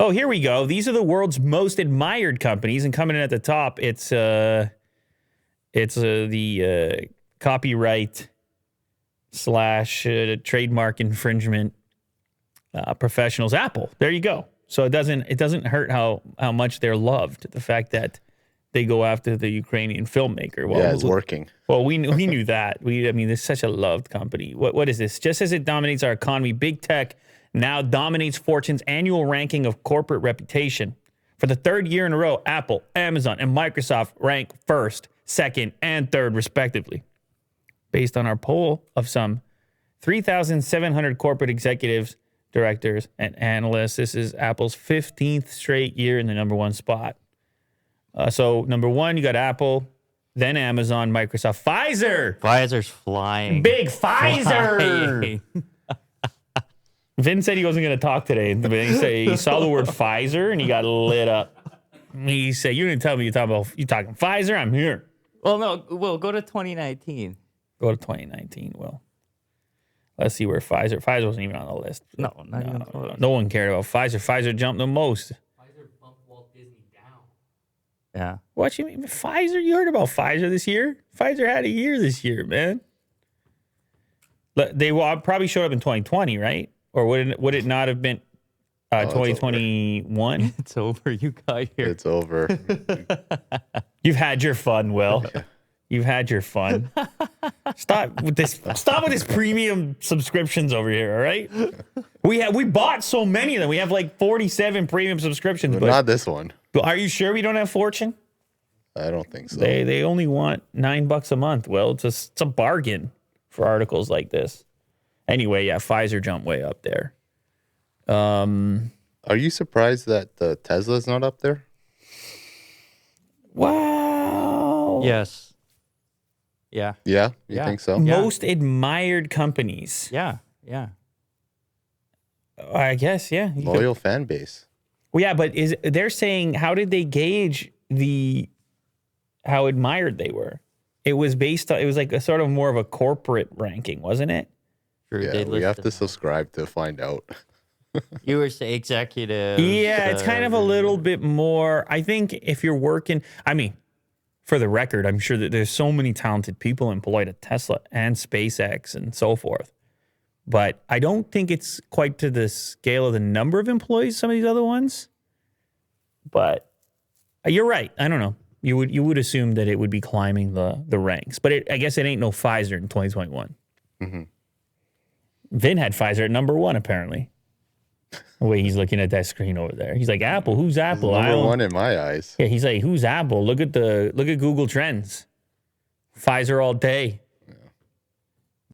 Oh, here we go. These are the world's most admired companies, and coming in at the top, it's the copyright / trademark infringement professionals. Apple. There you go. So it doesn't hurt how much they're loved. The fact that they go after the Ukrainian filmmaker. Well, yeah, it's working. Well, we knew that. I mean, it's such a loved company. What is this? Just as it dominates our economy, big tech now dominates Fortune's annual ranking of corporate reputation. For the third year in a row, Apple, Amazon, and Microsoft rank first, second, and third, respectively. Based on our poll of some 3,700 corporate executives, directors, and analysts, this is Apple's 15th straight year in the number one spot. So number one, you got Apple, then Amazon, Microsoft, Pfizer. Pfizer's flying. Big Pfizer. Vin said he wasn't going to talk today, but he saw the word Pfizer and he got lit up. He said, "You didn't tell me you talking Pfizer. I'm here." Well, no, Will, go to 2019. Go to 2019. Will. Let's see where Pfizer wasn't even on the list. No, not even close. No one cared about Pfizer. Pfizer jumped the most. Pfizer bumped Walt Disney down. Yeah. What you mean, Pfizer? You heard about Pfizer this year? Pfizer had a year this year, man. They probably showed up in 2020, right? Or would it not have been 2021? It's over. You got here. It's over. You've had your fun, Will. You've had your fun. Stop with this premium subscriptions over here, all right? We bought so many of them. We have like 47 premium subscriptions. But not this one. But are you sure we don't have Fortune? I don't think so. They only want $9 a month. Well, it's a bargain for articles like this. Anyway, yeah, Pfizer jumped way up there. Are you surprised that Tesla's not up there? Wow. Yes. Yeah. Yeah, you Yeah. think so? Most admired companies. Yeah. Yeah. I guess, yeah. Loyal fan base. Well, yeah, but they're saying, how did they gauge how admired they were? It was like a sort of more of a corporate ranking, wasn't it? Sure, Yeah, they we have listed to subscribe to find out. You were saying executive. Yeah, it's kind of a little bit more. I think if you're working, I mean, for the record, I'm sure that there's so many talented people employed at Tesla and SpaceX and so forth. But I don't think it's quite to the scale of the number of employees, some of these other ones. But you're right. I don't know. You would assume that it would be climbing the ranks. But I guess it ain't no Pfizer in 2021. Mm-hmm. Vin had Pfizer at number one, apparently. The way he's looking at that screen over there. He's like, Apple, who's Apple? Number one in my eyes. Yeah, he's like, who's Apple? Look at Google Trends. Pfizer all day.